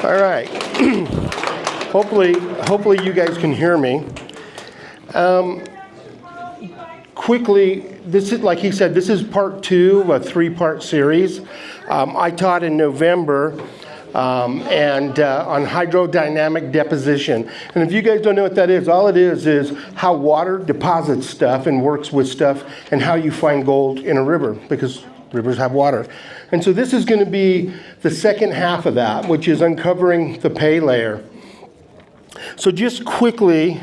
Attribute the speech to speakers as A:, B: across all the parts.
A: All right. Hopefully you guys can hear me. Quickly, this is, like he said, this is part 2 of a 3-part series. I taught in November on hydrodynamic deposition. And if you guys don't know what that is, all it is how water deposits stuff and works with stuff, and how you find gold in a river, because rivers have water. And so this is going to be the second half of that, which is uncovering the pay layer. So just quickly,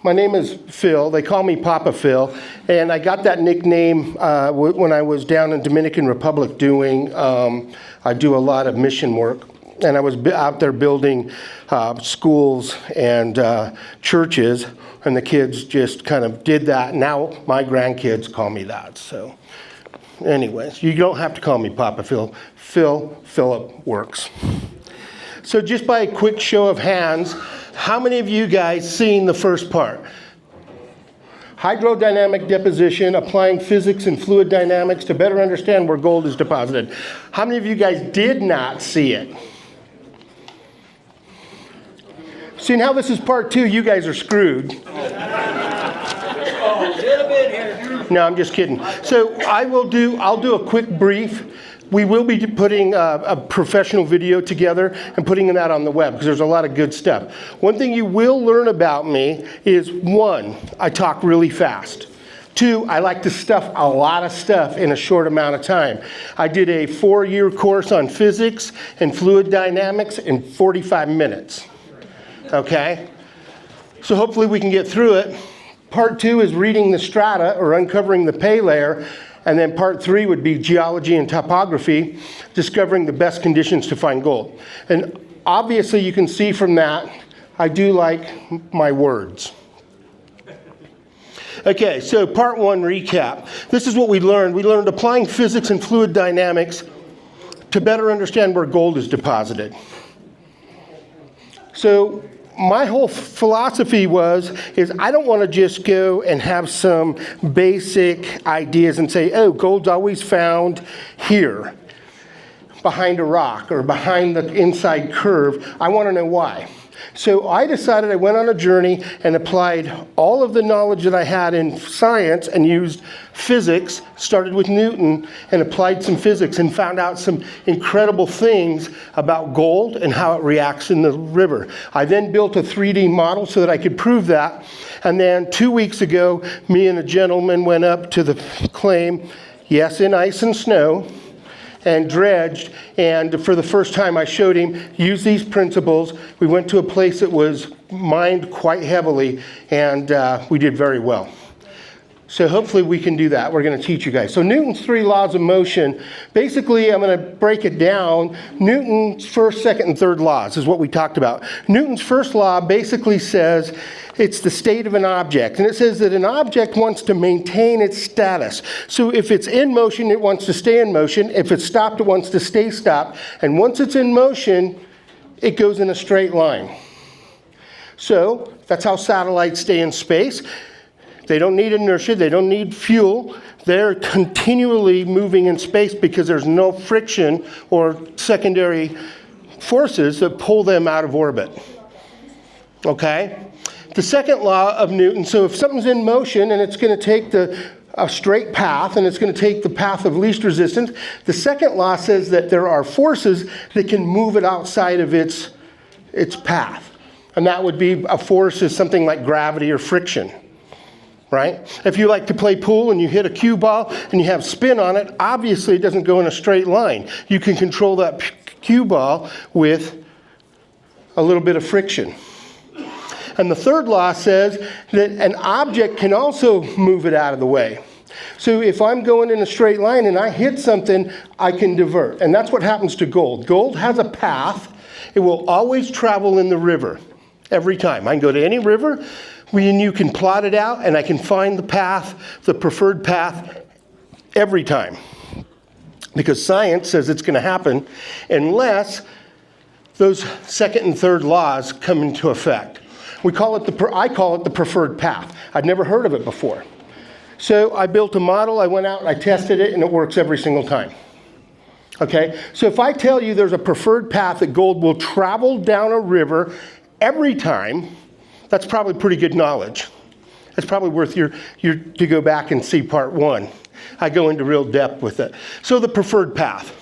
A: my name is Phil. They call me Papa Phil. And I got that nickname when I was down in Dominican Republic doing, I do a lot of mission work. And I was out there building schools and churches, and the kids just kind of did that. Now my grandkids call me that. So anyways, you don't have to call me Papa Phil. Philip works. So just by a quick show of hands, how many of you guys seen the first part? Hydrodynamic deposition, applying physics and fluid dynamics to better understand where gold is deposited. How many of you guys did not see it? Seeing how this is part 2, you guys are screwed. No, I'm just kidding. So I'll do a quick brief. We will be putting a professional video together and putting that on the web, because there's a lot of good stuff. One thing you will learn about me is, 1, I talk really fast. 2, I like to stuff a lot of stuff in a short amount of time. I did a 4-year course on physics and fluid dynamics in 45 minutes. Okay? So hopefully we can get through it. Part 2 is reading the strata, or uncovering the pay layer. And then part 3 would be geology and topography, discovering the best conditions to find gold. And obviously you can see from that, I do like my words. Okay, so part 1 recap. This is what we learned. We learned applying physics and fluid dynamics to better understand where gold is deposited. So my whole philosophy is I don't want to just go and have some basic ideas and say, oh, gold's always found here, behind a rock or behind the inside curve. I want to know why. So I decided I went on a journey and applied all of the knowledge that I had in science and used physics, started with Newton, and applied some physics and found out some incredible things about gold and how it reacts in the river. I then built a 3D model so that I could prove that. And then 2 weeks ago, me and a gentleman went up to the claim, yes, in ice and snow, and dredged, and for the first time I showed him, use these principles. We went to a place that was mined quite heavily, and we did very well. So hopefully we can do that. We're going to teach you guys. So Newton's 3 laws of motion, basically I'm going to break it down. Newton's first, second, and third laws is what we talked about. Newton's first law basically says it's the state of an object. And it says that an object wants to maintain its status. So if it's in motion, it wants to stay in motion. If it's stopped, it wants to stay stopped. And once it's in motion, it goes in a straight line. So that's how satellites stay in space. They don't need inertia, they don't need fuel. They're continually moving in space because there's no friction or secondary forces that pull them out of orbit. Okay? The second law of Newton, so if something's in motion and it's going to take a straight path and it's going to take the path of least resistance, the second law says that there are forces that can move it outside of its path. And that would be a force is something like gravity or friction. Right? If you like to play pool and you hit a cue ball and you have spin on it, obviously it doesn't go in a straight line. You can control that cue ball with a little bit of friction. And the third law says that an object can also move it out of the way. So if I'm going in a straight line and I hit something, I can divert. And that's what happens to gold. Gold has a path. It will always travel in the river every time. I can go to any river. You can plot it out, and I can find the path, the preferred path, every time. Because science says it's going to happen unless those second and third laws come into effect. I call it the preferred path. I'd never heard of it before. So I built a model, I went out and I tested it, and it works every single time. Okay, so if I tell you there's a preferred path that gold will travel down a river every time, that's probably pretty good knowledge. It's probably worth your to go back and see part 1. I go into real depth with it. So the preferred path.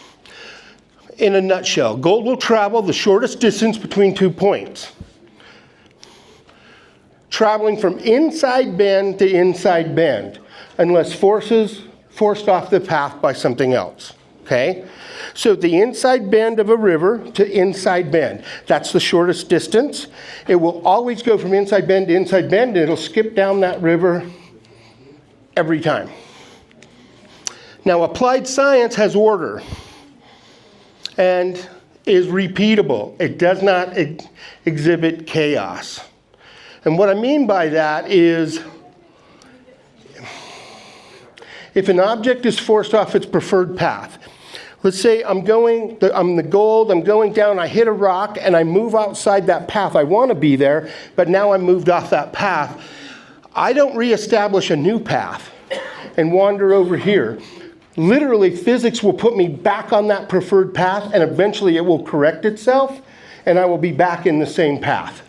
A: In a nutshell, gold will travel the shortest distance between 2 points, traveling from inside bend to inside bend, unless forced off the path by something else. Okay? So the inside bend of a river to inside bend, that's the shortest distance. It will always go from inside bend to inside bend, and it'll skip down that river every time. Now, applied science has order and is repeatable. It does not exhibit chaos. And what I mean by that is, if an object is forced off its preferred path, let's say I'm the gold, I'm going down, I hit a rock, and I move outside that path. I want to be there, but now I'm moved off that path. I don't reestablish a new path and wander over here. Literally, physics will put me back on that preferred path, and eventually it will correct itself, and I will be back in the same path.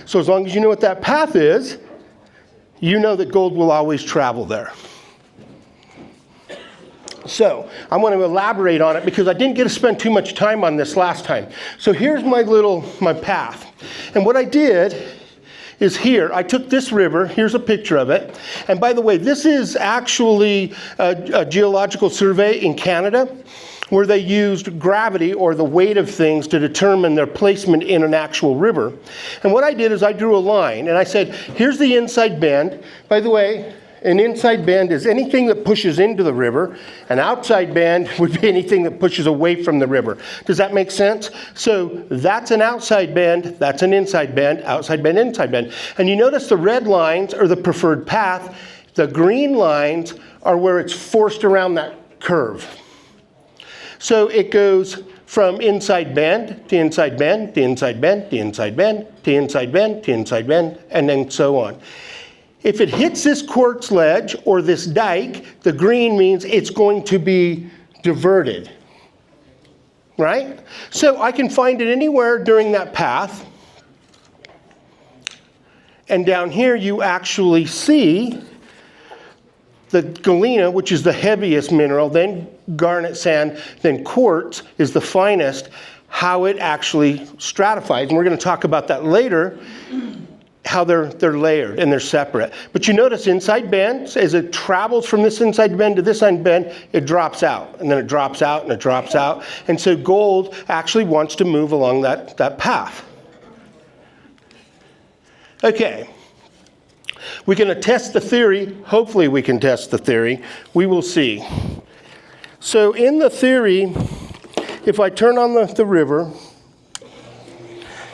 A: So as long as you know what that path is, you know that gold will always travel there. So I want to elaborate on it because I didn't get to spend too much time on this last time. So here's my path. And what I did is here, I took this river, here's a picture of it. And by the way, this is actually a geological survey in Canada where they used gravity or the weight of things to determine their placement in an actual river. And what I did is I drew a line and I said, here's the inside bend. By the way, an inside bend is anything that pushes into the river. An outside bend would be anything that pushes away from the river. Does that make sense? So that's an outside bend, that's an inside bend, outside bend, inside bend. And you notice the red lines are the preferred path. The green lines are where it's forced around that curve. So it goes from inside bend to inside bend to inside bend to inside bend to inside bend to inside bend, and then so on. If it hits this quartz ledge or this dike, the green means it's going to be diverted, right? So I can find it anywhere during that path. And down here you actually see the galena, which is the heaviest mineral, then garnet sand, then quartz is the finest, how it actually stratifies. And we're going to talk about that later, how they're layered and they're separate. But you notice inside bend, as it travels from this inside bend to this inside bend, it drops out, and then it drops out, and it drops out. And so gold actually wants to move along that path. Okay. We can test the theory. Hopefully we can test the theory. We will see. So in the theory, if I turn on the river,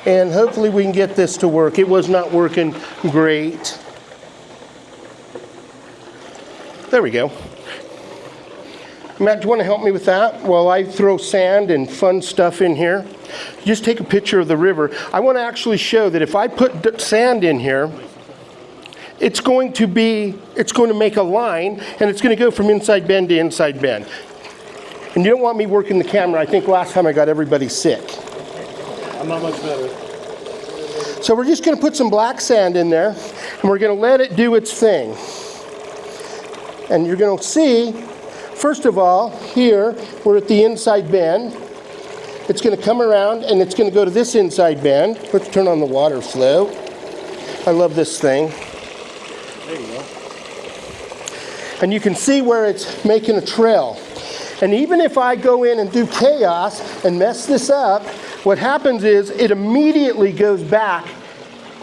A: and hopefully we can get this to work. It was not working great. There we go. Matt, do you want to help me with that while I throw sand and fun stuff in here? Just take a picture of the river. I want to actually show that if I put sand in here, it's going to make a line, and it's going to go from inside bend to inside bend. And you don't want me working the camera. I think last time I got everybody sick.
B: I'm not much better.
A: So we're just going to put some black sand in there, and we're going to let it do its thing. And you're going to see, first of all, here, we're at the inside bend. It's going to come around, and it's going to go to this inside bend. Let's turn on the water flow. I love this thing.
B: There you go.
A: And you can see where it's making a trail. And even if I go in and do chaos and mess this up, what happens is it immediately goes back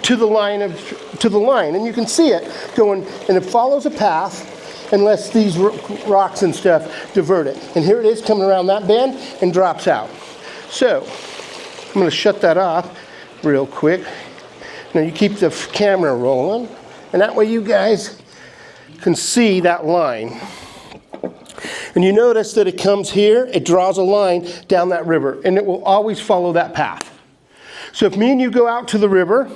A: to the line. And you can see it going, and it follows a path unless these rocks and stuff divert it. And here it is coming around that bend and drops out. So I'm going to shut that off real quick. Now you keep the camera rolling, and that way you guys can see that line. And you notice that it comes here, it draws a line down that river, and it will always follow that path. So if me and you go out to the river,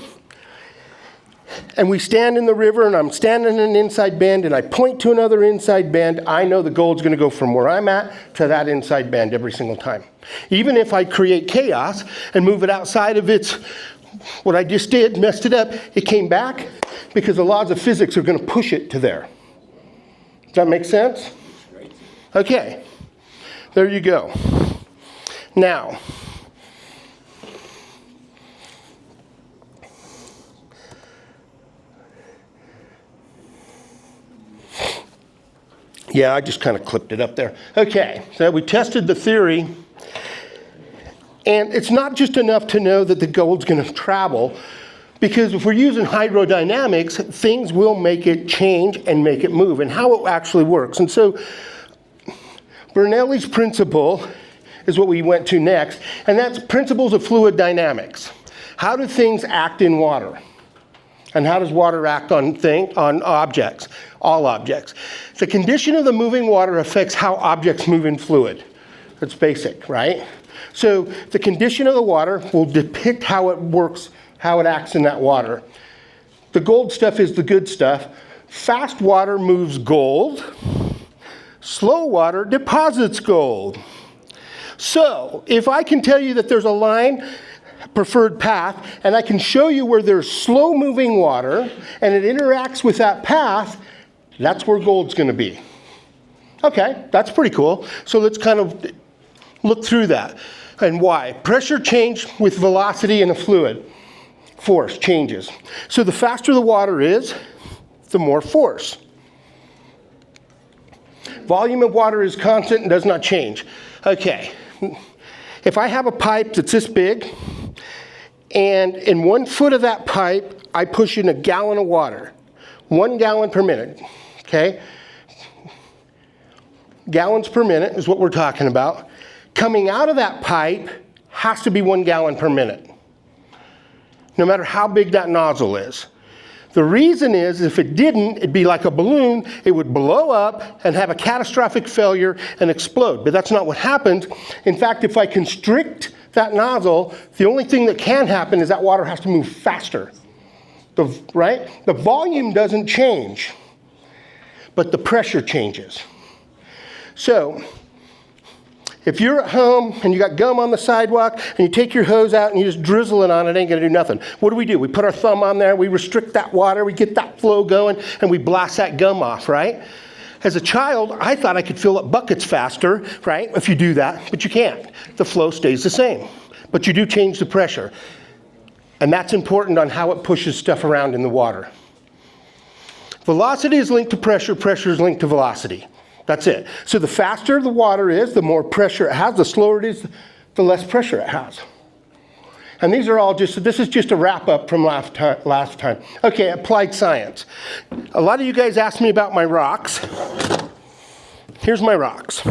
A: and we stand in the river, and I'm standing in an inside bend, and I point to another inside bend, I know the gold's going to go from where I'm at to that inside bend every single time. Even if I create chaos and move it outside of its, what I just did, messed it up, it came back because the laws of physics are going to push it to there. Does that make sense? Okay, there you go. Now, yeah, I just kind of clipped it up there. Okay, so we tested the theory, and it's not just enough to know that the gold's going to travel, because if we're using hydrodynamics, things will make it change and make it move, and how it actually works. And so Bernoulli's principle is what we went to next, and that's principles of fluid dynamics. How do things act in water? And how does water act on objects? All objects. The condition of the moving water affects how objects move in fluid. That's basic, right? So the condition of the water will depict how it works, how it acts in that water. The gold stuff is the good stuff. Fast water moves gold. Slow water deposits gold. So if I can tell you that there's a line, preferred path, and I can show you where there's slow moving water and it interacts with that path, that's where gold's going to be. Okay, that's pretty cool. So let's kind of look through that. And why? Pressure change with velocity in a fluid. Force changes. So the faster the water is, the more force. Volume of water is constant and does not change. Okay, if I have a pipe that's this big, and in 1 foot of that pipe, I push in a gallon of water. 1 gallon per minute, okay? Gallons per minute is what we're talking about. Coming out of that pipe has to be 1 gallon per minute, no matter how big that nozzle is. The reason is, if it didn't, it'd be like a balloon. It would blow up and have a catastrophic failure and explode. But that's not what happens. In fact, if I constrict that nozzle, the only thing that can happen is that water has to move faster. Right? The volume doesn't change, but the pressure changes. So, if you're at home and you got gum on the sidewalk and you take your hose out and you just drizzle it on, it ain't gonna do nothing. What do? We put our thumb on there, we restrict that water, we get that flow going, and we blast that gum off, right? As a child, I thought I could fill up buckets faster, right? If you do that, but you can't. The flow stays the same, but you do change the pressure. And that's important on how it pushes stuff around in the water. Velocity is linked to pressure, pressure is linked to velocity. That's it. So the faster the water is, the more pressure it has. The slower it is, the less pressure it has. And these are all just, this is just a wrap up from last time. Okay, applied science. A lot of you guys asked me about my rocks. Here's my rocks.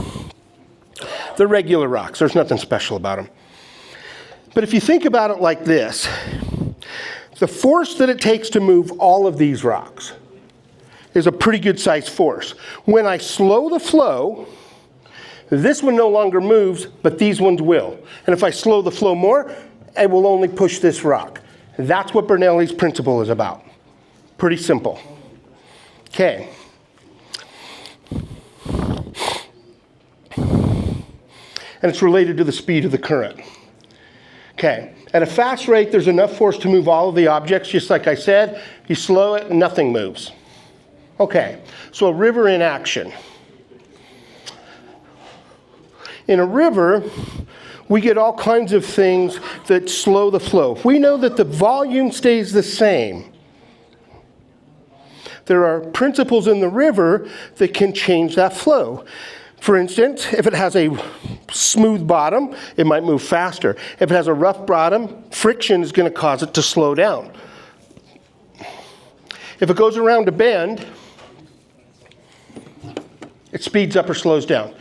A: They're regular rocks. There's nothing special about them. But if you think about it like this, the force that it takes to move all of these rocks is a pretty good sized force. When I slow the flow, this one no longer moves, but these ones will. And if I slow the flow more, it will only push this rock. That's what Bernoulli's principle is about. Pretty simple. Okay. And it's related to the speed of the current. Okay. At a fast rate, there's enough force to move all of the objects, just like I said. You slow it, nothing moves. Okay, so a river in action. In a river, we get all kinds of things that slow the flow. If we know that the volume stays the same, there are principles in the river that can change that flow. For instance, if it has a smooth bottom, it might move faster. If it has a rough bottom, friction is going to cause it to slow down. If it goes around a bend, it speeds up or slows down.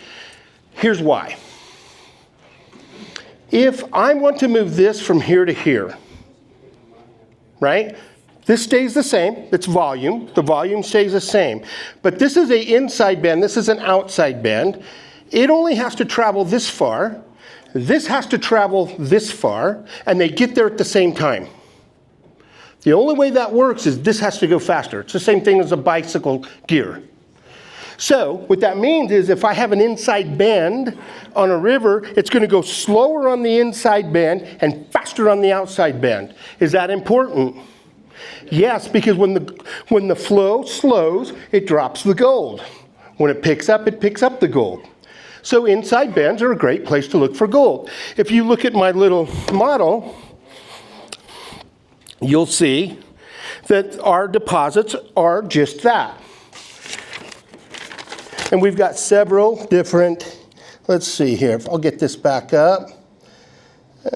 A: Here's why. If I want to move this from here to here, right? This stays the same, it's volume. The volume stays the same. But this is an inside bend, this is an outside bend. It only has to travel this far. This has to travel this far, and they get there at the same time. The only way that works is this has to go faster. It's the same thing as a bicycle gear. So what that means is if I have an inside bend on a river, it's going to go slower on the inside bend and faster on the outside bend. Is that important? Yes, because when the flow slows, it drops the gold. When it picks up the gold. So inside bends are a great place to look for gold. If you look at my little model, you'll see that our deposits are just that. And we've got several different, let's see here, if I'll get this back up.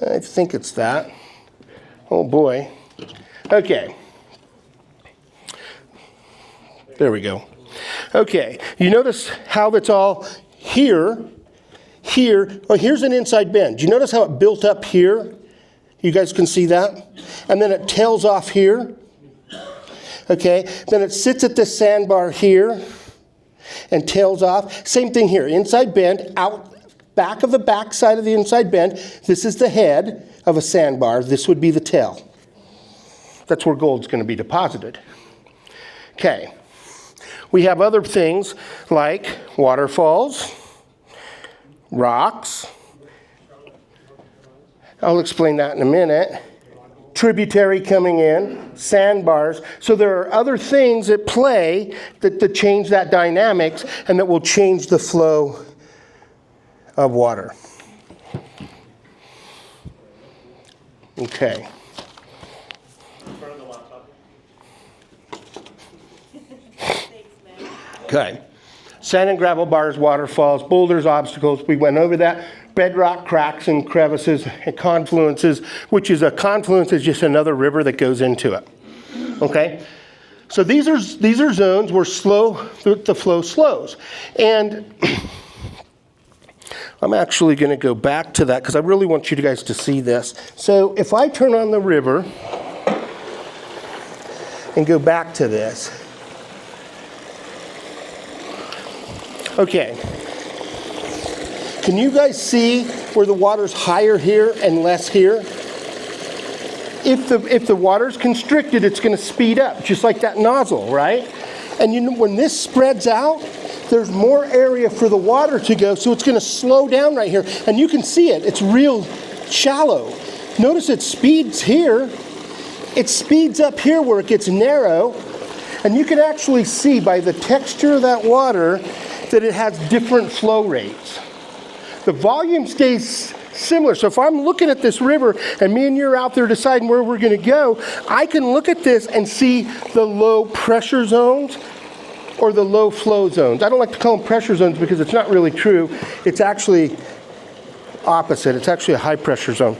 A: I think it's that. Oh boy. Okay. There we go. Okay, you notice how it's all here. Oh, here's an inside bend. Do you notice how it built up here? You guys can see that? And then it tails off here. Okay, then it sits at this sandbar here and tails off. Same thing here, inside bend, out back of the back side of the inside bend. This is the head of a sandbar. This would be the tail. That's where gold's going to be deposited. Okay. We have other things like waterfalls, rocks. I'll explain that in a minute. Tributary coming in, sandbars. So there are other things at play that change that dynamics and that will change the flow of water. Okay. Okay. Sand and gravel bars, waterfalls, boulders, obstacles. We went over that. Bedrock cracks and crevices and confluences, which is a confluence is just another river that goes into it. Okay? So these are zones where the flow slows. And I'm actually going to go back to that because I really want you guys to see this. So if I turn on the river and go back to this. Okay. Can you guys see where the water's higher here and less here? If the water's constricted, it's going to speed up, just like that nozzle, right? And you know, when this spreads out, there's more area for the water to go, so it's going to slow down right here. And you can see it. It's real shallow. Notice it speeds here. It speeds up here where it gets narrow. And you can actually see by the texture of that water that it has different flow rates. The volume stays similar. So if I'm looking at this river and me and you're out there deciding where we're going to go, I can look at this and see the low pressure zones or the low flow zones. I don't like to call them pressure zones because it's not really true. It's actually opposite. It's actually a high pressure zone.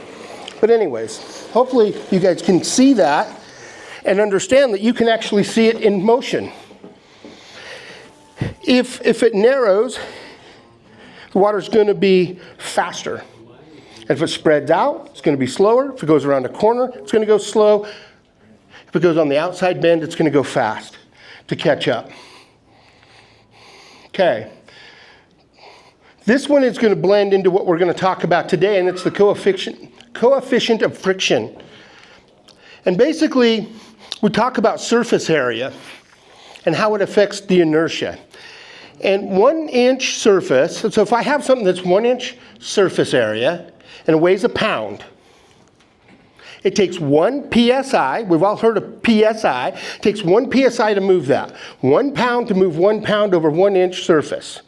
A: But anyways, hopefully you guys can see that and understand that you can actually see it in motion. If it narrows, the water's going to be faster. If it spreads out, it's going to be slower. If it goes around a corner, it's going to go slow. If it goes on the outside bend, it's going to go fast to catch up. Okay. This one is going to blend into what we're going to talk about today, and it's the coefficient of friction. And basically, we talk about surface area and how it affects the inertia. And 1 inch surface, so if I have something that's 1 inch surface area and it weighs a pound, it takes 1 psi, we've all heard of psi, it takes 1 psi to move that. 1 pound to move 1 pound over 1 inch surface.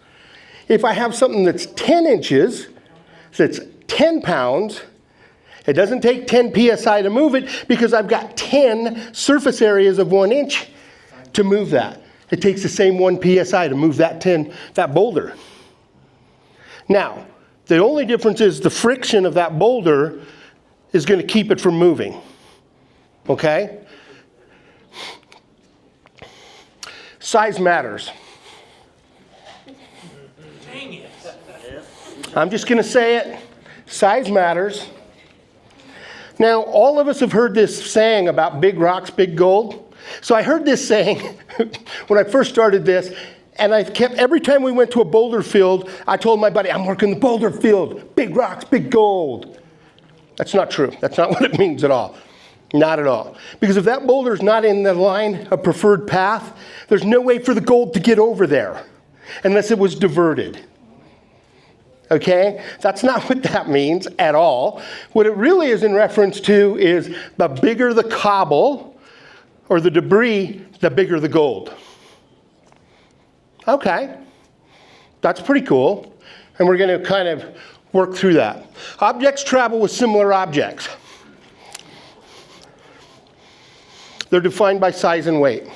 A: If I have something that's 10 inches, so it's 10 pounds, it doesn't take 10 psi to move it because I've got 10 surface areas of 1 inch to move that. It takes the same 1 psi to move that boulder. Now, the only difference is the friction of that boulder is going to keep it from moving. Okay? Size matters. Dang it. I'm just going to say it. Size matters. Now, all of us have heard this saying about big rocks, big gold. So I heard this saying when I first started this, and I kept, every time we went to a boulder field, I told my buddy, I'm working the boulder field, big rocks, big gold. That's not true. That's not what it means at all. Not at all. Because if that boulder's not in the line of preferred path, there's no way for the gold to get over there unless it was diverted. Okay? That's not what that means at all. What it really is in reference to is the bigger the cobble or the debris, the bigger the gold. Okay. That's pretty cool. And we're going to kind of work through that. Objects travel with similar objects. They're defined by size and weight.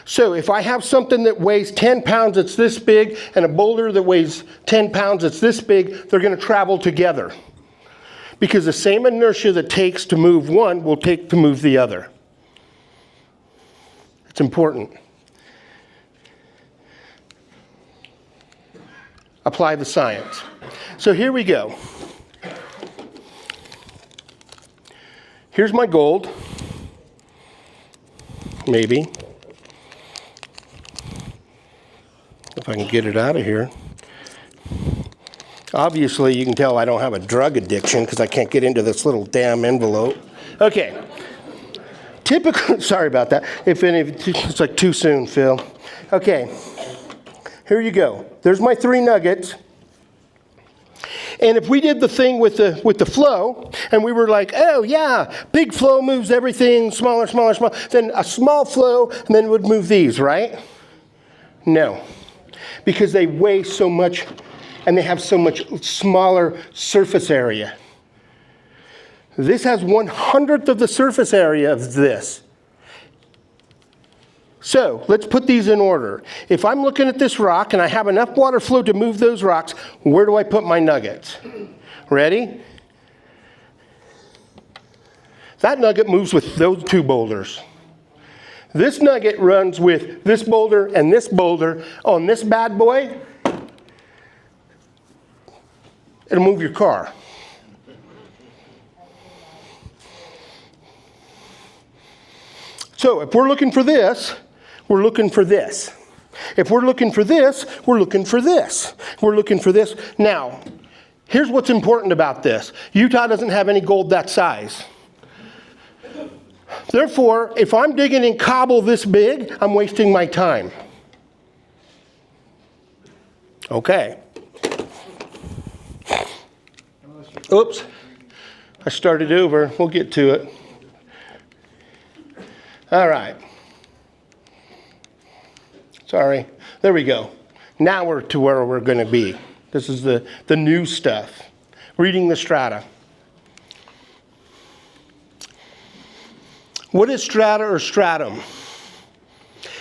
A: So if I have something that weighs 10 pounds, it's this big, and a boulder that weighs 10 pounds, it's this big, they're going to travel together. Because the same inertia that takes to move one will take to move the other. It's important. Apply the science. So here we go. Here's my gold. Maybe. If I can get it out of here. Obviously, you can tell I don't have a drug addiction because I can't get into this little damn envelope. Okay. Typical, sorry about that. It's like too soon, Phil. Okay. Here you go. There's my 3 nuggets. And if we did the thing with the flow, and we were like, oh yeah, big flow moves everything, smaller, smaller, smaller, then a small flow, and then would move these, right? No. Because they weigh so much, and they have so much smaller surface area. This has 1/100th of the surface area of this. So let's put these in order. If I'm looking at this rock and I have enough water flow to move those rocks, where do I put my nuggets? Ready? That nugget moves with those 2 boulders. This nugget runs with this boulder and this boulder. On this bad boy, it'll move your car. So if we're looking for this, we're looking for this. If we're looking for this, we're looking for this. We're looking for this. Now, here's what's important about this. Utah doesn't have any gold that size. Therefore, if I'm digging in cobble this big, I'm wasting my time. Okay. Oops. I started over. We'll get to it. All right. Sorry. There we go. Now we're to where we're going to be. This is the new stuff. Reading the strata. What is strata or stratum?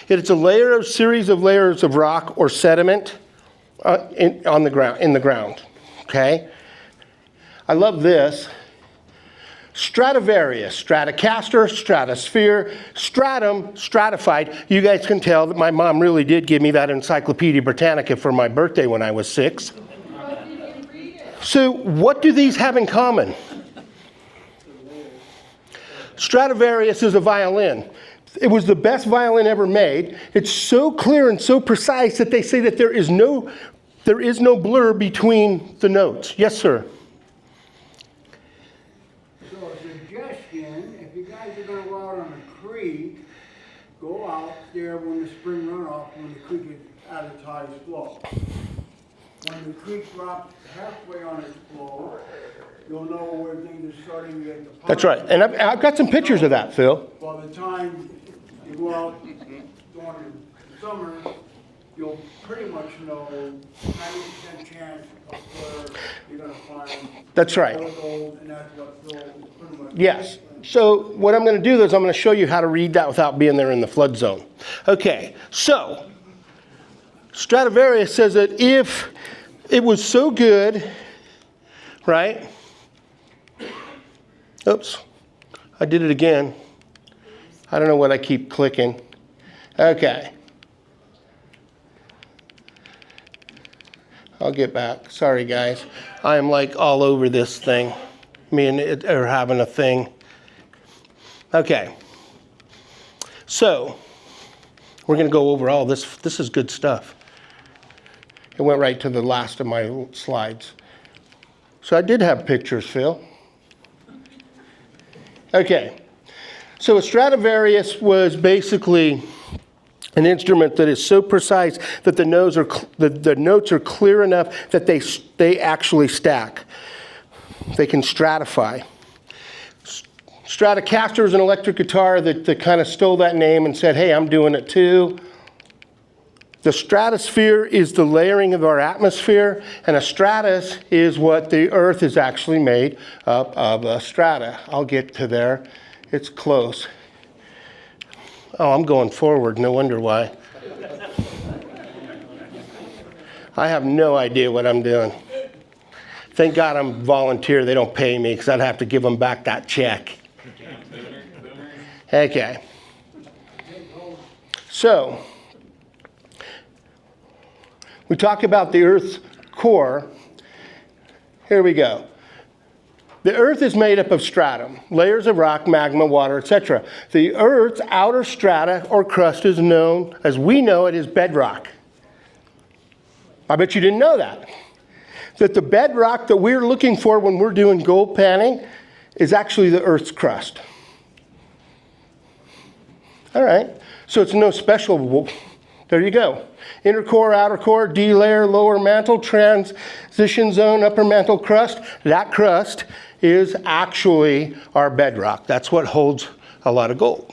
A: It's a series of layers of rock or sediment in the ground. Okay? I love this. Stradivarius, Stratocaster, Stratosphere, Stratum, Stratified. You guys can tell that my mom really did give me that Encyclopedia Britannica for my birthday when I was 6. So what do these have in common? Stradivarius is a violin. It was the best violin ever made. It's so clear and so precise that they say that there is no blur between the notes. Yes, sir.
C: If you guys are going to go out on a creek, go out there when the spring runoff, when the creek is at its highest flow. When the creek drops halfway on its flow, you'll know where things are starting to get the.
A: That's right. And I've got some pictures of that, Phil.
C: By the time you go out during the summer, you'll pretty much know 90% chance of where you're going to find.
A: That's right.
C: Gold, and that's what Phil is pretty much.
A: Yes. So what I'm going to do is I'm going to show you how to read that without being there in the flood zone. Okay. So Stradivarius says that if it was so good, right? Oops. I did it again. I don't know what I keep clicking. Okay. I'll get back. Sorry, guys. I am like all over this thing. Me and it are having a thing. Okay. So, we're going to go over all this. This is good stuff. It went right to the last of my slides. So I did have pictures, Phil. Okay. So a Stradivarius was basically an instrument that is so precise that the notes are clear enough that they actually stack. They can stratify. Stratocaster is an electric guitar that kind of stole that name and said, hey, I'm doing it too. The stratosphere is the layering of our atmosphere, and a stratus is what the Earth is actually made up of a strata. I'll get to there. It's close. Oh, I'm going forward. No wonder why. I have no idea what I'm doing. Thank God I'm volunteer. They don't pay me because I'd have to give them back that check. Okay. So, we talk about the Earth's core. Here we go. The Earth is made up of stratum, layers of rock, magma, water, etc. The Earth's outer strata or crust is known, as we know it, as bedrock. I bet you didn't know that. That the bedrock that we're looking for when we're doing gold panning is actually the Earth's crust. All right, so it's no special, there you go. Inner core, outer core, D layer, lower mantle, transition zone, upper mantle crust. That crust is actually our bedrock. That's what holds a lot of gold.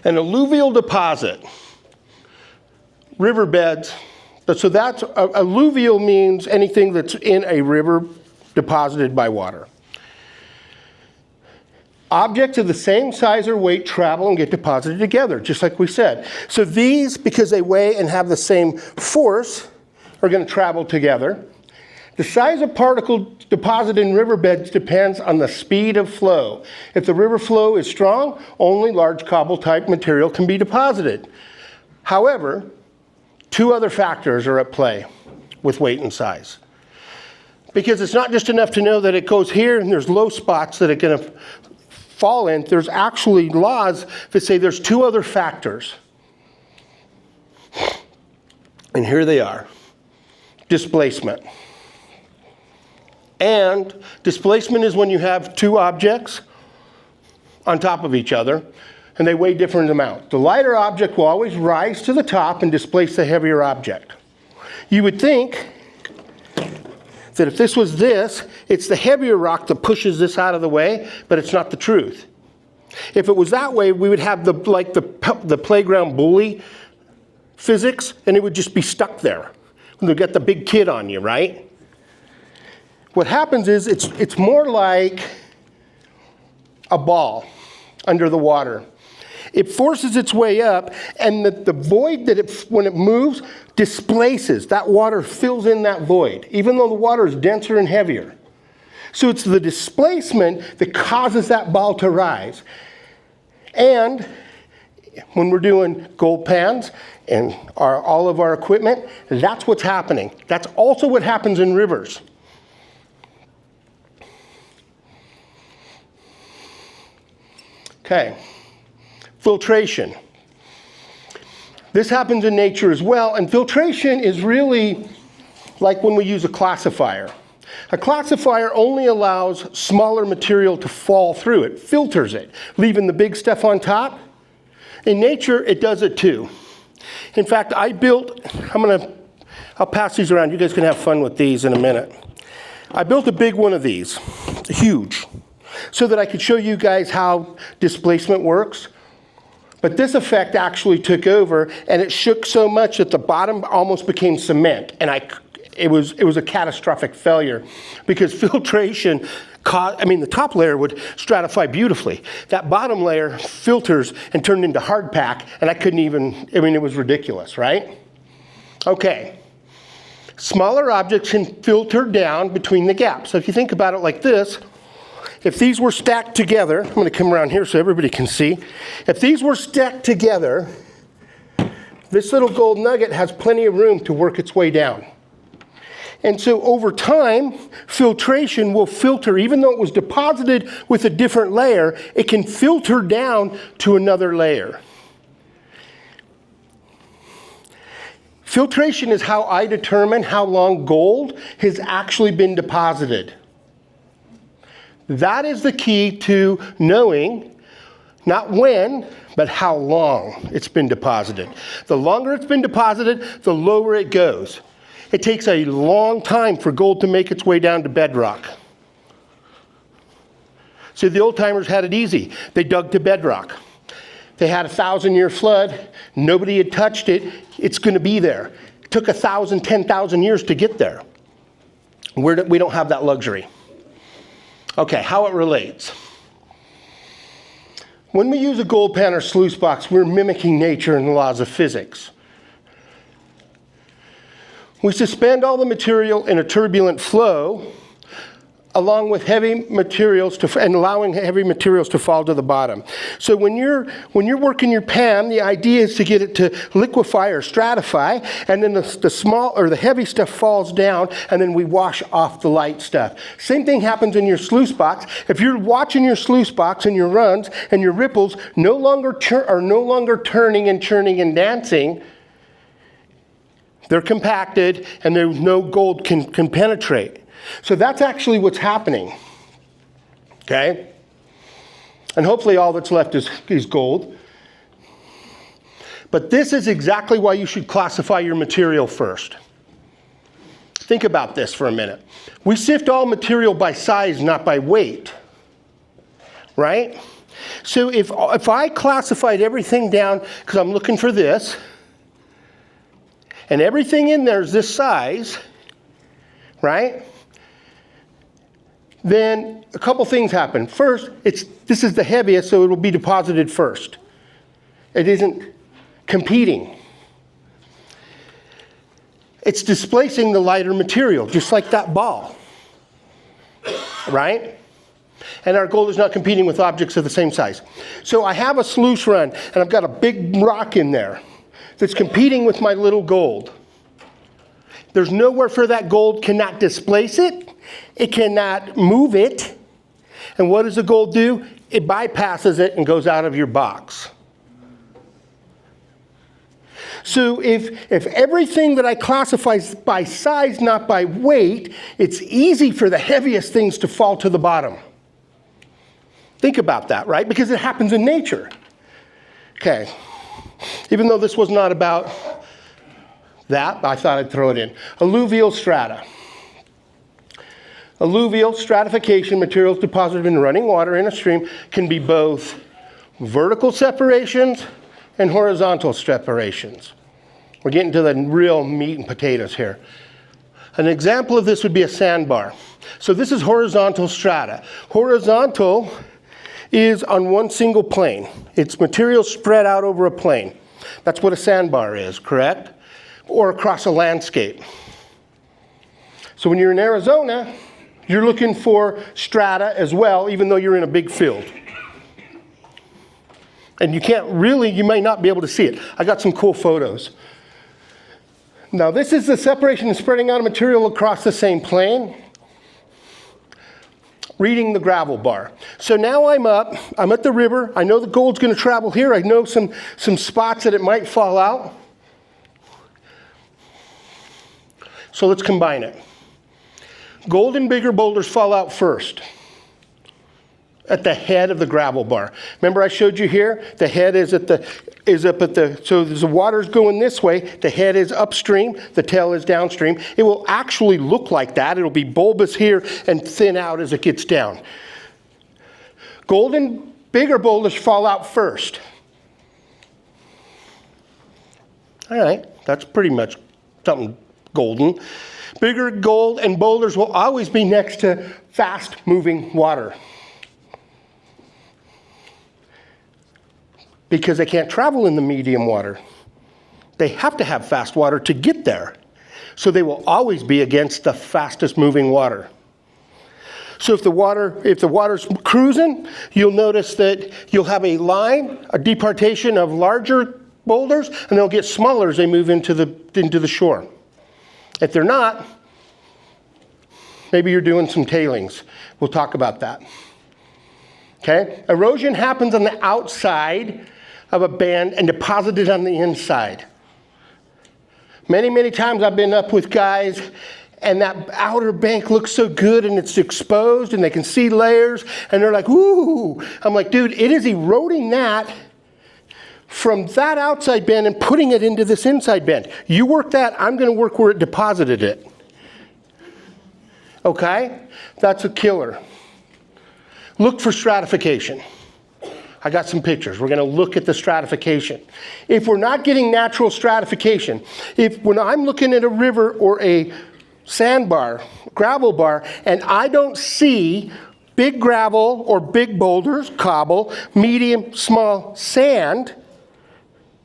A: An alluvial deposit, riverbeds. So that's, alluvial means anything that's in a river deposited by water. Objects of the same size or weight travel and get deposited together, just like we said. So these, because they weigh and have the same force, are going to travel together. The size of particles deposited in riverbeds depends on the speed of flow. If the river flow is strong, only large cobble-type material can be deposited. However, two other factors are at play with weight and size. Because it's not just enough to know that it goes here and there's low spots that it's going to fall in. There's actually laws that say there's two other factors. And here they are. Displacement. And displacement is when you have two objects on top of each other and they weigh different amounts. The lighter object will always rise to the top and displace the heavier object. You would think that if this was this, it's the heavier rock that pushes this out of the way, but it's not the truth. If it was that way, we would have the playground bully physics, and it would just be stuck there. And they'll get the big kid on you, right? What happens is it's more like a ball under the water. It forces its way up, and the void that when it moves displaces. That water fills in that void, even though the water is denser and heavier. So it's the displacement that causes that ball to rise. And when we're doing gold pans and all of our equipment, that's what's happening. That's also what happens in rivers. Okay. Filtration. This happens in nature as well, and filtration is really like when we use a classifier. A classifier only allows smaller material to fall through. It filters it, leaving the big stuff on top. In nature, it does it too. In fact, I'll pass these around. You guys can have fun with these in a minute. I built a big one of these, huge, so that I could show you guys how displacement works. But this effect actually took over, and it shook so much that the bottom almost became cement, and it was a catastrophic failure because filtration the top layer would stratify beautifully. That bottom layer filters and turned into hard pack, and I couldn't even, it was ridiculous, right? Okay. Smaller objects can filter down between the gaps. So if you think about it like this, if these were stacked together, I'm going to come around here so everybody can see. If these were stacked together, this little gold nugget has plenty of room to work its way down. And so over time, filtration will filter, even though it was deposited with a different layer, it can filter down to another layer. Filtration is how I determine how long gold has actually been deposited. That is the key to knowing not when, but how long it's been deposited. The longer it's been deposited, the lower it goes. It takes a long time for gold to make its way down to bedrock. See, the old timers had it easy. They dug to bedrock. They had a 1,000-year flood. Nobody had touched it. It's going to be there. It took 1,000, 10,000 years to get there. We don't have that luxury. Okay, how it relates. When we use a gold pan or sluice box, we're mimicking nature and the laws of physics. We suspend all the material in a turbulent flow, along with heavy materials and allowing heavy materials to fall to the bottom. So when you're working your pan, the idea is to get it to liquefy or stratify, and then the small or the heavy stuff falls down, and then we wash off the light stuff. Same thing happens in your sluice box. If you're watching your sluice box and your runs and your ripples no longer turning and churning and dancing, they're compacted and there's no gold can penetrate. So that's actually what's happening, okay? And hopefully all that's left is gold. But this is exactly why you should classify your material first. Think about this for a minute. We sift all material by size, not by weight, right? So if I classified everything down, because I'm looking for this, and everything in there is this size, right? Then a couple things happen. First, this is the heaviest, so it will be deposited first. It isn't competing. It's displacing the lighter material, just like that ball, right? And our gold is not competing with objects of the same size. So I have a sluice run, and I've got a big rock in there that's competing with my little gold. There's nowhere for that gold cannot displace it. It cannot move it. And what does the gold do? It bypasses it and goes out of your box. So if everything that I classify by size, not by weight, it's easy for the heaviest things to fall to the bottom. Think about that, right? Because it happens in nature. Okay. Even though this was not about that, I thought I'd throw it in. Alluvial strata. Alluvial stratification, materials deposited in running water in a stream, can be both vertical separations and horizontal separations. We're getting to the real meat and potatoes here. An example of this would be a sandbar. So this is horizontal strata. Horizontal is on one single plane. It's material spread out over a plane. That's what a sandbar is, correct? Or across a landscape. So when you're in Arizona, you're looking for strata as well, even though you're in a big field. And you may not be able to see it. I got some cool photos. Now this is the separation and spreading out of material across the same plane. Reading the gravel bar. So now I'm at the river. I know the gold's going to travel here. I know some spots that it might fall out. So let's combine it. Gold and bigger boulders fall out first at the head of the gravel bar. Remember I showed you here? The head is up at the, so the water's going this way, the head is upstream, the tail is downstream. It will actually look like that. It'll be bulbous here and thin out as it gets down. Gold and bigger boulders fall out first. All right, that's pretty much something golden. Bigger gold and boulders will always be next to fast moving water, because they can't travel in the medium water. They have to have fast water to get there. So they will always be against the fastest moving water. So if the water's cruising, you'll notice that you'll have a line, a departation of larger boulders, and they'll get smaller as they move into the shore. If they're not, maybe you're doing some tailings. We'll talk about that. Okay? Erosion happens on the outside of a band and deposited on the inside. Many, many times I've been up with guys and that outer bank looks so good and it's exposed and they can see layers and they're like, ooh. I'm like, dude, it is eroding that from that outside bend and putting it into this inside bend. You work that, I'm gonna work where it deposited it. Okay? That's a killer. Look for stratification. I got some pictures. We're gonna look at the stratification. If we're not getting natural stratification, when I'm looking at a river or a sandbar, gravel bar, and I don't see big gravel or big boulders, cobble, medium, small sand,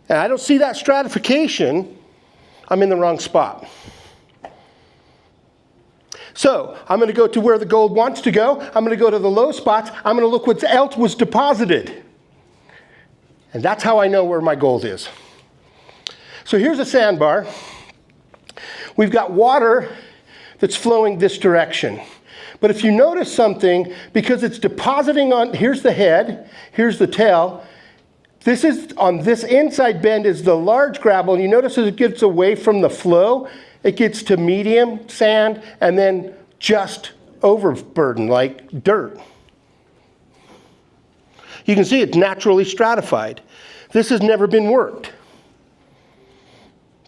A: and I don't see that stratification, I'm in the wrong spot. So I'm going to go to where the gold wants to go. I'm going to go to the low spots. I'm going to look what else was deposited. And that's how I know where my gold is. So here's a sandbar. We've got water that's flowing this direction. But if you notice something, because it's depositing on, here's the head, here's the tail. This is, on this inside bend is the large gravel. And you notice as it gets away from the flow, it gets to medium sand and then just overburden, like dirt. You can see it's naturally stratified. This has never been worked.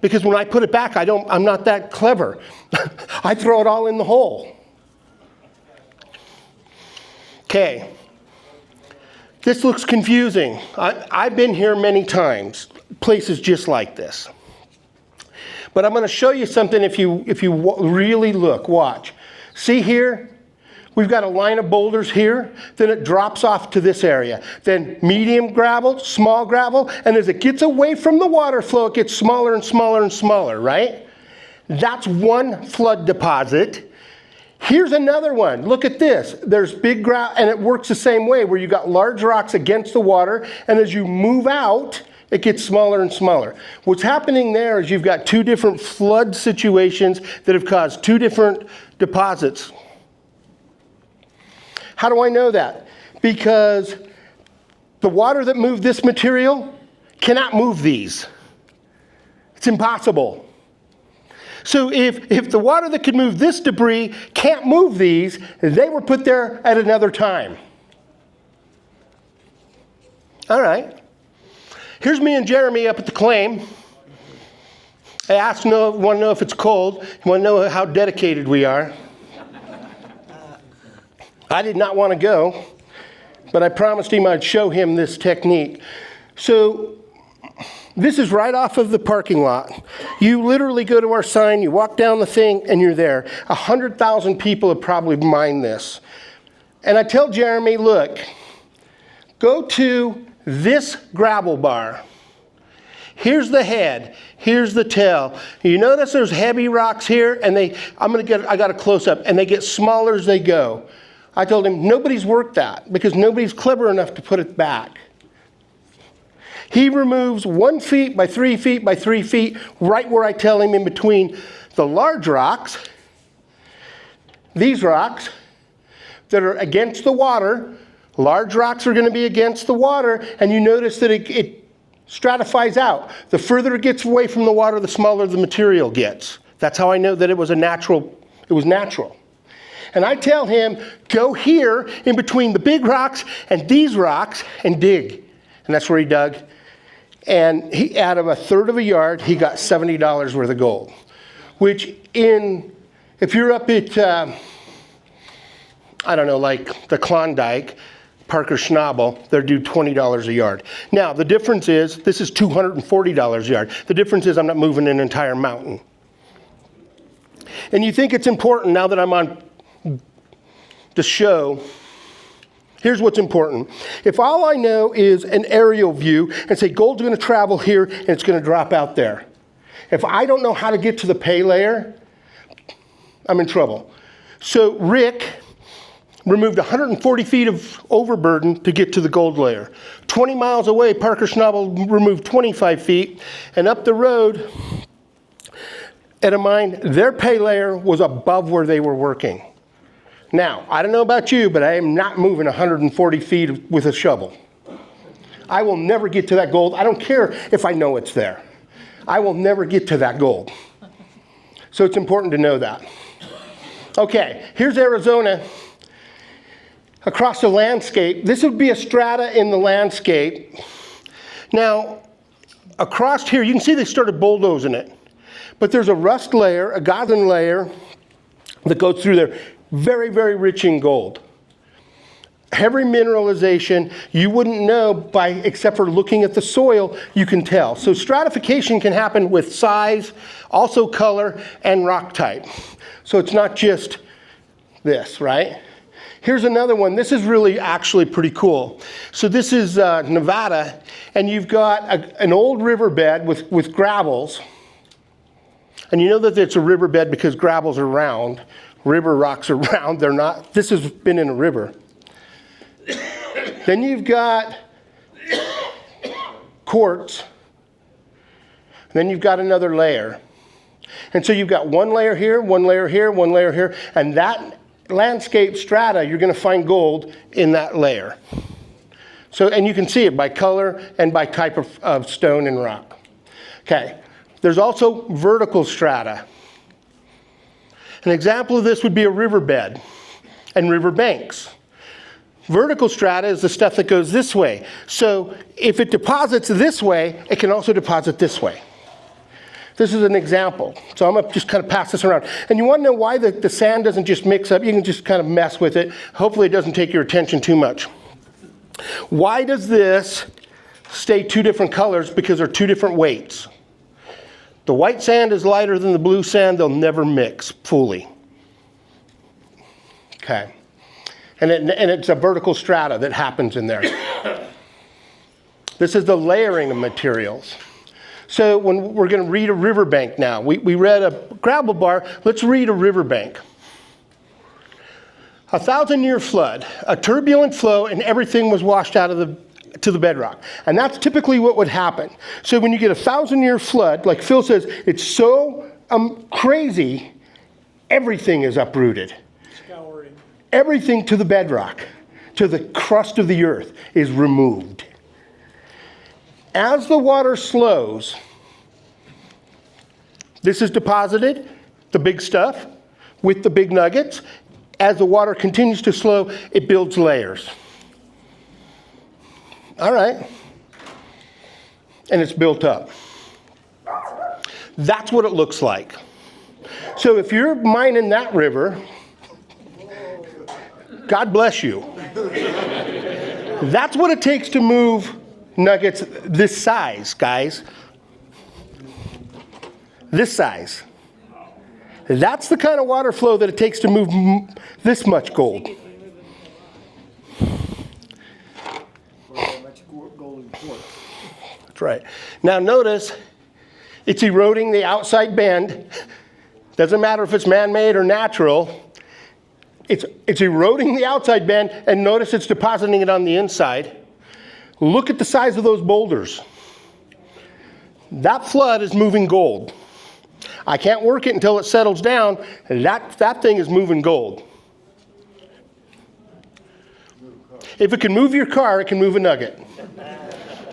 A: Because when I put it back, I'm not that clever. I throw it all in the hole. Okay. This looks confusing. I've been here many times, places just like this. But I'm going to show you something if you really look, watch. See here? We've got a line of boulders here, then it drops off to this area. Then medium gravel, small gravel, and as it gets away from the water flow, it gets smaller and smaller and smaller, right? That's one flood deposit. Here's another one. Look at this. There's big gravel, and it works the same way, where you got large rocks against the water, and as you move out, it gets smaller and smaller. What's happening there is you've got two different flood situations that have caused two different deposits. How do I know that? Because the water that moved this material cannot move these. It's impossible. So if the water that could move this debris can't move these, they were put there at another time. All right. Here's me and Jeremy up at the claim. I asked, want to know if it's cold. You want to know how dedicated we are. I did not want to go, but I promised him I'd show him this technique. So this is right off of the parking lot. You literally go to our sign, you walk down the thing, and you're there. 100,000 people have probably mined this. And I tell Jeremy, look, go to this gravel bar. Here's the head, here's the tail. You notice there's heavy rocks here, and I got a close up, and they get smaller as they go. I told him, nobody's worked that, because nobody's clever enough to put it back. He removes 1 feet by 3 feet by 3 feet, right where I tell him, in between the large rocks, these rocks that are against the water. Large rocks are going to be against the water, and you notice that it stratifies out. The further it gets away from the water, the smaller the material gets. That's how I know that it was natural. And I tell him, go here in between the big rocks and these rocks and dig. And that's where he dug. And out of a third of a yard, he got $70 worth of gold. Which if you're up at, I don't know, like the Klondike, Parker Schnabel, they're due $20 a yard. Now, the difference is, this is $240 a yard. The difference is I'm not moving an entire mountain. And you think it's important, now that I'm on the show, here's what's important. If all I know is an aerial view and say gold's going to travel here and it's going to drop out there, if I don't know how to get to the pay layer, I'm in trouble. So Rick removed 140 feet of overburden to get to the gold layer. 20 miles away, Parker Schnabel removed 25 feet, and up the road at a mine, their pay layer was above where they were working. Now, I don't know about you, but I am not moving 140 feet with a shovel. I will never get to that gold. I don't care if I know it's there. I will never get to that gold. So it's important to know that. Okay, here's Arizona across the landscape. This would be a strata in the landscape. Now, across here, you can see they started bulldozing it. But there's a rust layer, a Gothan layer that goes through there. Very, very rich in gold. Heavy mineralization, you wouldn't know except for looking at the soil, you can tell. So stratification can happen with size, also color, and rock type. So it's not just this, right? Here's another one. This is really actually pretty cool. So this is Nevada, and you've got an old riverbed with gravels. And you know that it's a riverbed because gravels are round. River rocks are round. They're not. This has been in a river. Then you've got quartz. Then you've got another layer. And so you've got one layer here, one layer here, one layer here. And that landscape strata, you're going to find gold in that layer. So, and you can see it by color and by type of stone and rock. Okay. There's also vertical strata. An example of this would be a riverbed and riverbanks. Vertical strata is the stuff that goes this way. So if it deposits this way, it can also deposit this way. This is an example. So I'm going to just kind of pass this around. And you want to know why the sand doesn't just mix up. You can just kind of mess with it. Hopefully it doesn't take your attention too much. Why does this stay two different colors? Because they're two different weights. The white sand is lighter than the blue sand. They'll never mix fully. Okay. And it's a vertical strata that happens in there. This is the layering of materials. So when we're going to read a riverbank now, we read a gravel bar. Let's read a riverbank. 1,000-year flood, a turbulent flow, and everything was washed out to the bedrock. And that's typically what would happen. So when you get a 1,000-year flood, like Phil says, it's so crazy, everything is uprooted.
B: Scouring.
A: Everything to the bedrock, to the crust of the earth, is removed. As the water slows, this is deposited, the big stuff, with the big nuggets. As the water continues to slow, it builds layers. All right. And it's built up. That's what it looks like. So if you're mining that river, God bless you. That's what it takes to move nuggets this size, guys. This size. That's the kind of water flow that it takes to move this much gold. That's right. Now notice, it's eroding the outside bend. Doesn't matter if it's man-made or natural. It's eroding the outside bend, and notice it's depositing it on the inside. Look at the size of those boulders. That flood is moving gold. I can't work it until it settles down. That thing is moving gold. If it can move your car, it can move a nugget.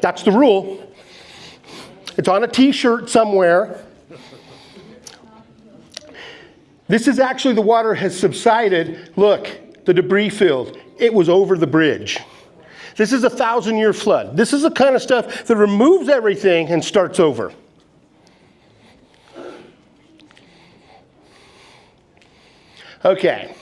A: That's the rule. It's on a t-shirt somewhere. This is actually the water has subsided. Look, the debris field. It was over the bridge. This is a 1,000-year flood. This is the kind of stuff that removes everything and starts over. Okay.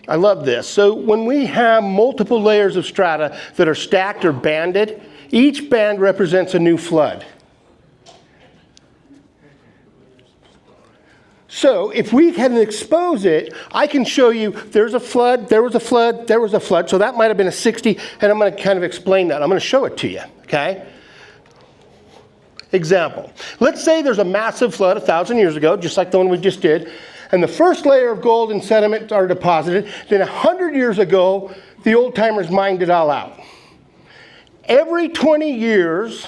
A: I love this. So when we have multiple layers of strata that are stacked or banded, each band represents a new flood. So if we can expose it, I can show you there's a flood, there was a flood, there was a flood. So that might have been a 60, and I'm going to kind of explain that. I'm going to show it to you, okay? Example. Let's say there's a massive flood 1,000 years ago, just like the one we just did, and the first layer of gold and sediment are deposited. Then 100 years ago, the old-timers mined it all out. Every 20 years,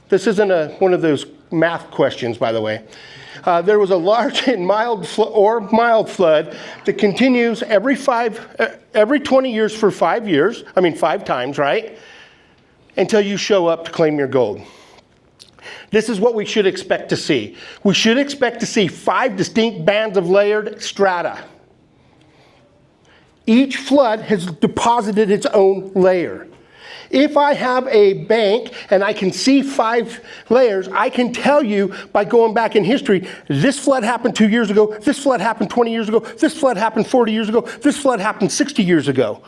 A: this isn't one of those math questions, by the way, there was a large and mild flood that continues every 20 years for 5 years. I mean, 5 times, right? Until you show up to claim your gold. this is what we should expect to see. We should expect to see 5 distinct bands of layered strata. Each flood has deposited its own layer. If I have a bank and I can see 5 layers, I can tell you by going back in history, this flood happened 2 years ago, this flood happened 20 years ago, this flood happened 40 years ago, this flood happened 60 years ago.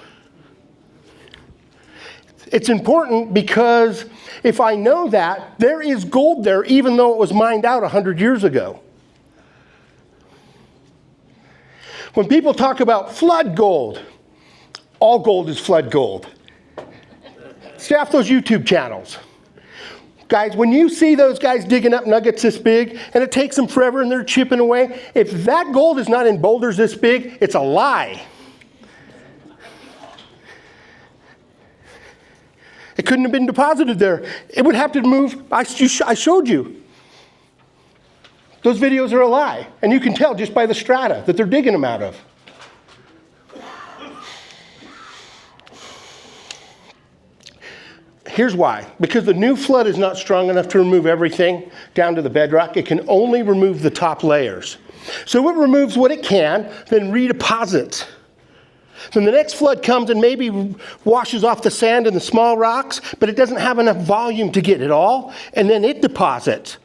A: It's important because if I know that, there is gold there even though it was mined out 100 years ago. When people talk about flood gold, all gold is flood gold. Stay off those YouTube channels. Guys, when you see those guys digging up nuggets this big, and it takes them forever and they're chipping away, if that gold is not in boulders this big, it's a lie. It couldn't have been deposited there. It would have to move. I showed you. Those videos are a lie. And you can tell just by the strata that they're digging them out of. Here's why. Because the new flood is not strong enough to remove everything down to the bedrock. It can only remove the top layers. So it removes what it can, then redeposits. Then the next flood comes and maybe washes off the sand and the small rocks, but it doesn't have enough volume to get it all, and then it deposits.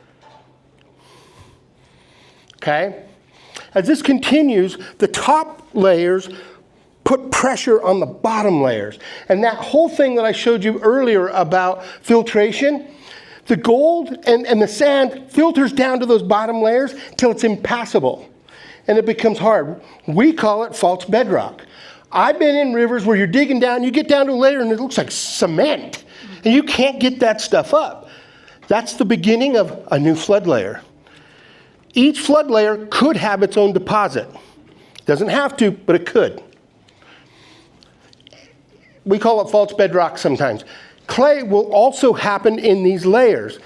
A: Okay? As this continues, the top layers put pressure on the bottom layers. And that whole thing that I showed you earlier about filtration, the gold and the sand filters down to those bottom layers till it's impassable, and it becomes hard. We call it false bedrock. I've been in rivers where you're digging down, you get down to a layer and it looks like cement, and you can't get that stuff up. That's the beginning of a new flood layer. Each flood layer could have its own deposit. Doesn't have to, but it could. We call it false bedrock sometimes. Clay will also happen in these layers.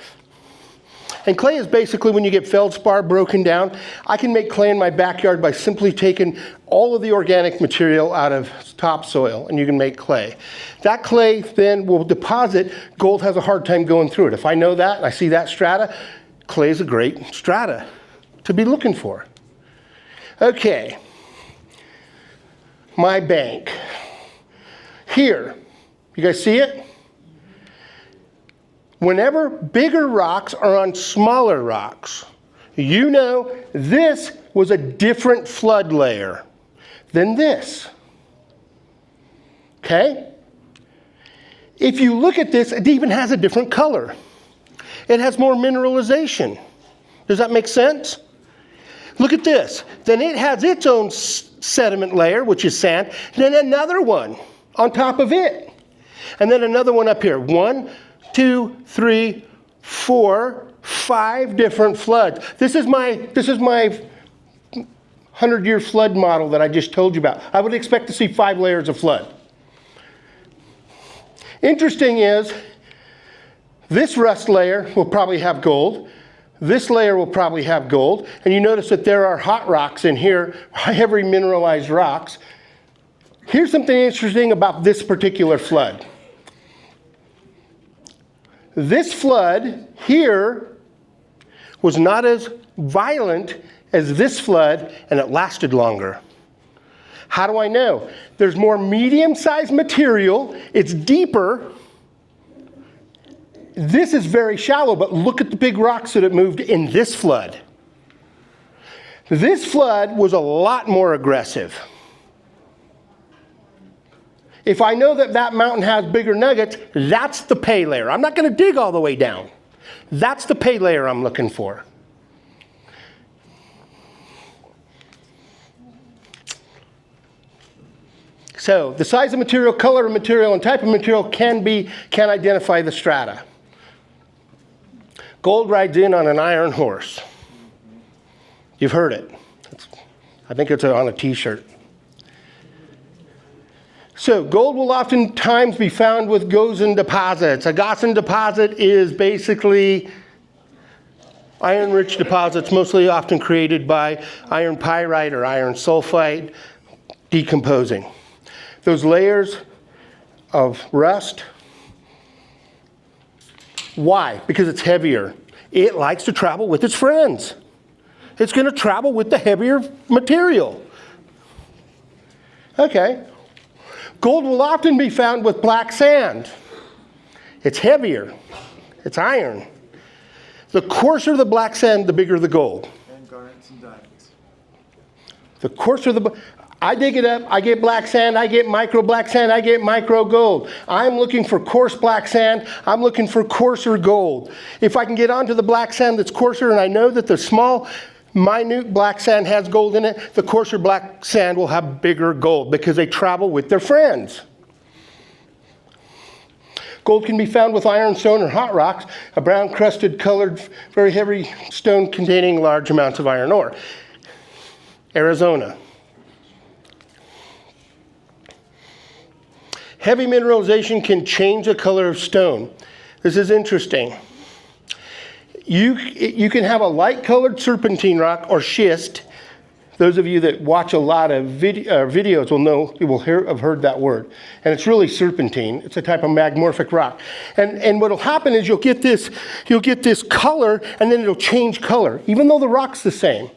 A: And clay is basically when you get feldspar broken down. I can make clay in my backyard by simply taking all of the organic material out of topsoil, and you can make clay. That clay then will deposit. Gold has a hard time going through it. If I know that and I see that strata, clay is a great strata to be looking for. Okay, my bank. Here, you guys see it? Whenever bigger rocks are on smaller rocks, you know this was a different flood layer than this. Okay? If you look at this, it even has a different color. It has more mineralization. Does that make sense? Look at this. Then it has its own sediment layer, which is sand, then another one on top of it. And then another one up here. 1, 2, 3, 4, 5 different floods. This is my 100-year flood model that I just told you about. I would expect to see 5 layers of flood. Interesting is, this rust layer will probably have gold. This layer will probably have gold. And you notice that there are hot rocks in here, heavy mineralized rocks. Here's something interesting about this particular flood. This flood here was not as violent as this flood, and it lasted longer. How do I know? There's more medium-sized material. It's deeper. This is very shallow, but look at the big rocks that it moved in this flood. This flood was a lot more aggressive. If I know that that mountain has bigger nuggets, that's the pay layer. I'm not going to dig all the way down. That's the pay layer I'm looking for. So the size of material, color of material, and type of material can identify the strata. Gold rides in on an iron horse. You've heard it. I think it's on a t-shirt. So gold will oftentimes be found with Gossan deposits. A Gossan deposit is basically iron-rich deposits, mostly often created by iron pyrite or iron sulfide decomposing. Those layers of rust. Why? Because it's heavier. It likes to travel with its friends. It's going to travel with the heavier material. Okay. Gold will often be found with black sand. It's heavier. It's iron. The coarser the black sand, the bigger the gold.
B: And garnets and diamonds.
A: The coarser I dig it up, I get black sand, I get micro black sand, I get micro gold. I'm looking for coarse black sand, I'm looking for coarser gold. If I can get onto the black sand that's coarser, and I know that the small, minute black sand has gold in it, the coarser black sand will have bigger gold because they travel with their friends. Gold can be found with ironstone or hot rocks, a brown crusted colored, very heavy stone containing large amounts of iron ore. Arizona. Heavy mineralization can change the color of stone. This is interesting. You can have a light-colored serpentine rock or schist. Those of you that watch a lot of videos will know, have heard that word. And it's really serpentine. It's a type of magmorphic rock. And what'll happen is you'll get this color, and then it'll change color, even though the rock's the same.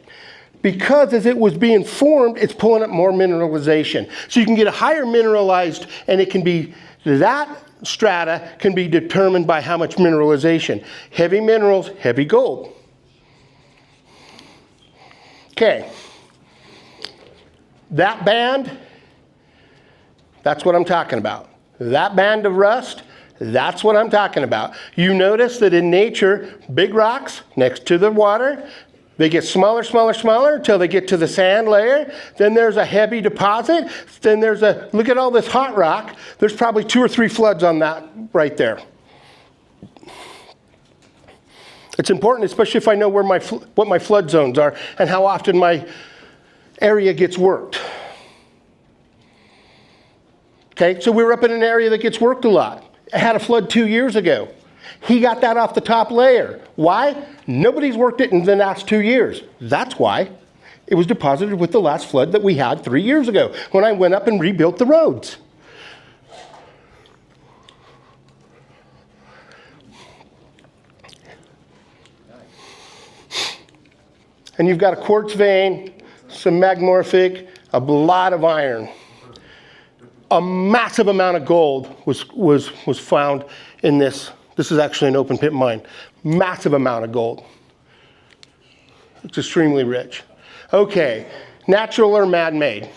A: Because as it was being formed, it's pulling up more mineralization. So you can get a higher mineralized, and it can be, that strata can be determined by how much mineralization. Heavy minerals, heavy gold. Okay. That band, that's what I'm talking about. That band of rust, that's what I'm talking about. You notice that in nature, big rocks next to the water, they get smaller, smaller, smaller until they get to the sand layer. Then there's a heavy deposit. Then there's look at all this hot rock. There's probably 2 or 3 floods on that right there. It's important, especially if I know where what my flood zones are and how often my area gets worked. Okay, so we were up in an area that gets worked a lot. I had a flood 2 years ago. He got that off the top layer. Why? Nobody's worked it in the last 2 years. That's why. It was deposited with the last flood that we had 3 years ago when I went up and rebuilt the roads. And you've got a quartz vein, some magmorphic, a lot of iron. A massive amount of gold was found in this. This is actually an open pit mine. Massive amount of gold. It's extremely rich. Okay, natural or man-made.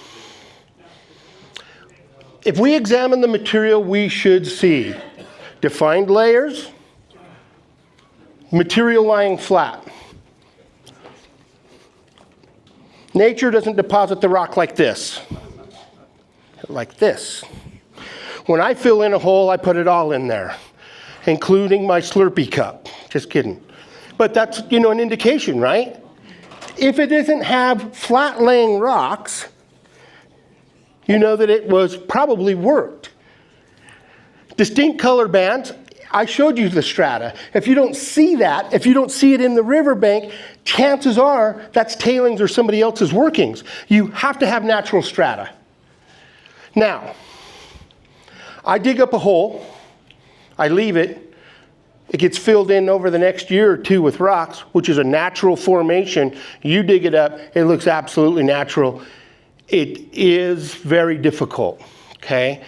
A: If we examine the material, we should see defined layers, material lying flat. Nature doesn't deposit the rock like this. Like this. When I fill in a hole, I put it all in there, including my Slurpee cup. Just kidding. But that's, an indication, right? If it doesn't have flat-laying rocks, you know that it was probably worked. Distinct color bands, I showed you the strata. If you don't see that, if you don't see it in the riverbank, chances are that's tailings or somebody else's workings. You have to have natural strata. Now, I dig up a hole, I leave it, it gets filled in over the next year or two with rocks, which is a natural formation. You dig it up, it looks absolutely natural. It is very difficult, okay?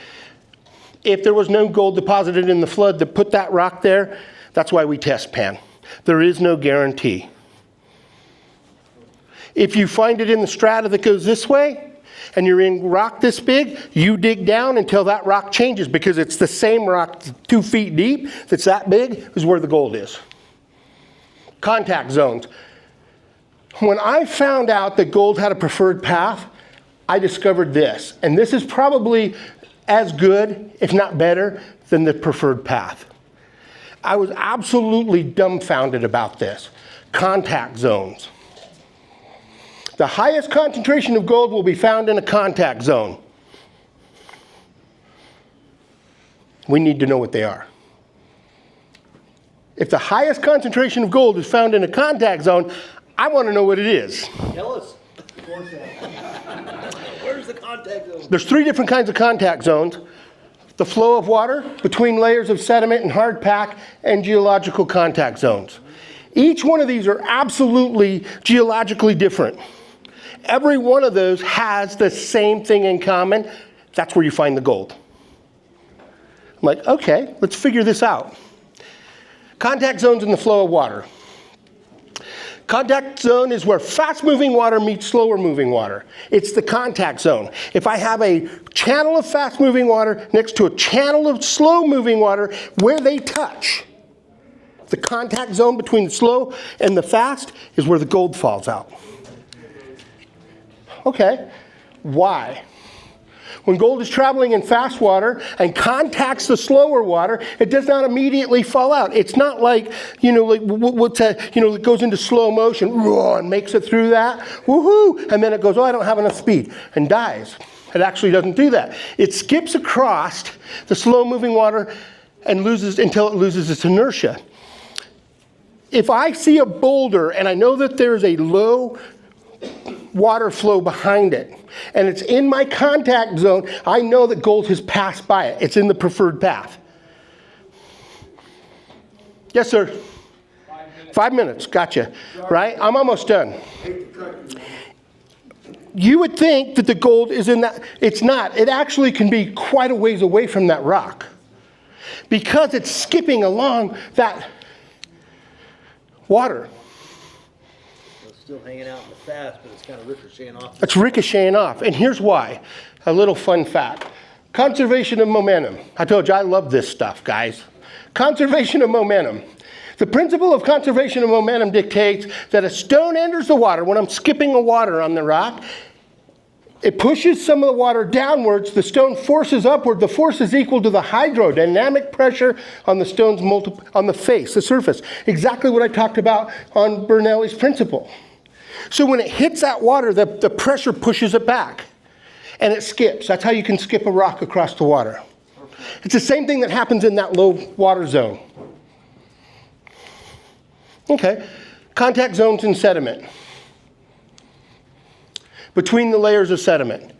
A: If there was no gold deposited in the flood that put that rock there, that's why we test pan. There is no guarantee. If you find it in the strata that goes this way, and you're in rock this big, you dig down until that rock changes, because it's the same rock 2 feet deep that's that big is where the gold is. Contact zones. When I found out that gold had a preferred path, I discovered this. And this is probably as good, if not better, than the preferred path. I was absolutely dumbfounded about this. Contact zones. The highest concentration of gold will be found in a contact zone. We need to know what they are. If the highest concentration of gold is found in a contact zone, I want to know what it is.
B: Tell us. Where's the contact zone?
A: There's 3 different kinds of contact zones. The flow of water between layers of sediment and hard pack, and geological contact zones. Each one of these are absolutely geologically different. Every one of those has the same thing in common. That's where you find the gold. I'm like, okay, let's figure this out. Contact zones in the flow of water. Contact zone is where fast-moving water meets slower-moving water. It's the contact zone. If I have a channel of fast-moving water next to a channel of slow-moving water, where they touch, the contact zone between the slow and the fast is where the gold falls out. Okay, why? When gold is traveling in fast water and contacts the slower water, it does not immediately fall out. It's not like, it goes into slow motion and makes it through that, woohoo, and then it goes, oh, I don't have enough speed, and dies. It actually doesn't do that. It skips across the slow-moving water and until it loses its inertia. If I see a boulder and I know that there's a low water flow behind it, and it's in my contact zone, I know that gold has passed by it. It's in the preferred path. Yes, sir?
C: 5 minutes.
A: 5 minutes, gotcha. Right? I'm almost done. You would think that the gold is in that. It's not. It actually can be quite a ways away from that rock, because it's skipping along that water.
B: Still hanging out in the fast, but it's kind of ricocheting off.
A: It's ricocheting off. And here's why. A little fun fact. Conservation of momentum. I told you I love this stuff, guys. Conservation of momentum. The principle of conservation of momentum dictates that a stone enters the water. When I'm skipping the water on the rock, it pushes some of the water downwards. The stone forces upward. The force is equal to the hydrodynamic pressure on the stone's on the face, the surface. Exactly what I talked about on Bernoulli's principle. So when it hits that water, the pressure pushes it back, and it skips. That's how you can skip a rock across the water. It's the same thing that happens in that low water zone. Okay, contact zones in sediment. Between the layers of sediment.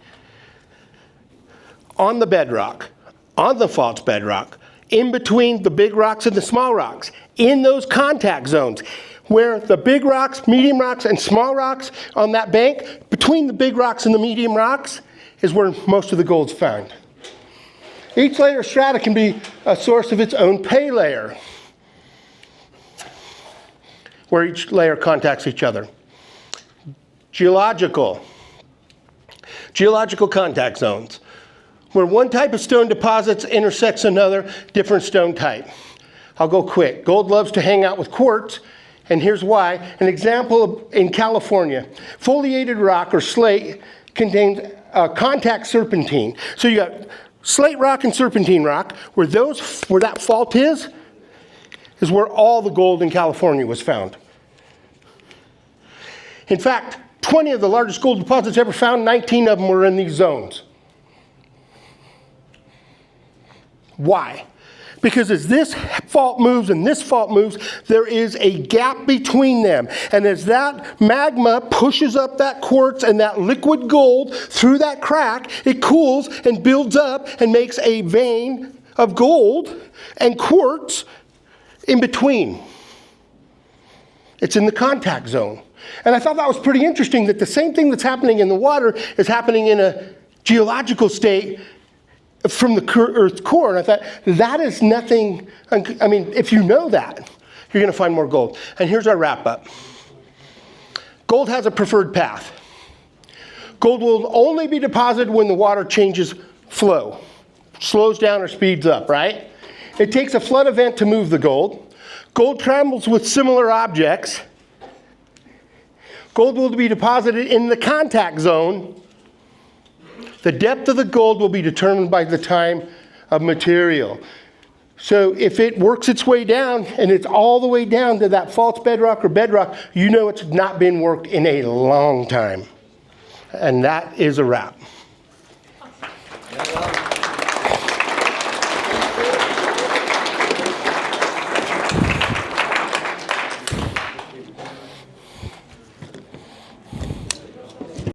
A: On the bedrock, on the false bedrock, in between the big rocks and the small rocks, in those contact zones, where the big rocks, medium rocks, and small rocks on that bank, between the big rocks and the medium rocks, is where most of the gold's found. Each layer of strata can be a source of its own pay layer, where each layer contacts each other. Geological contact zones, where one type of stone deposits intersects another different stone type. I'll go quick. Gold loves to hang out with quartz, and here's why. An example in California, foliated rock or slate contains contact serpentine. So you got slate rock and serpentine rock, where that fault is where all the gold in California was found. In fact, 20 of the largest gold deposits ever found, 19 of them were in these zones. Why? Because as this fault moves and this fault moves, there is a gap between them. And as that magma pushes up that quartz and that liquid gold through that crack, it cools and builds up and makes a vein of gold and quartz in between. It's in the contact zone. And I thought that was pretty interesting, that the same thing that's happening in the water is happening in a geological state from the Earth's core. And I thought, that is nothing. I mean, if you know that, you're going to find more gold. And here's our wrap up. Gold has a preferred path. Gold will only be deposited when the water changes flow, slows down or speeds up, right? It takes a flood event to move the gold. Gold travels with similar objects. Gold will be deposited in the contact zone. The depth of the gold will be determined by the time of material. So if it works its way down, and it's all the way down to that false bedrock or bedrock, you know it's not been worked in a long time. And that is a wrap.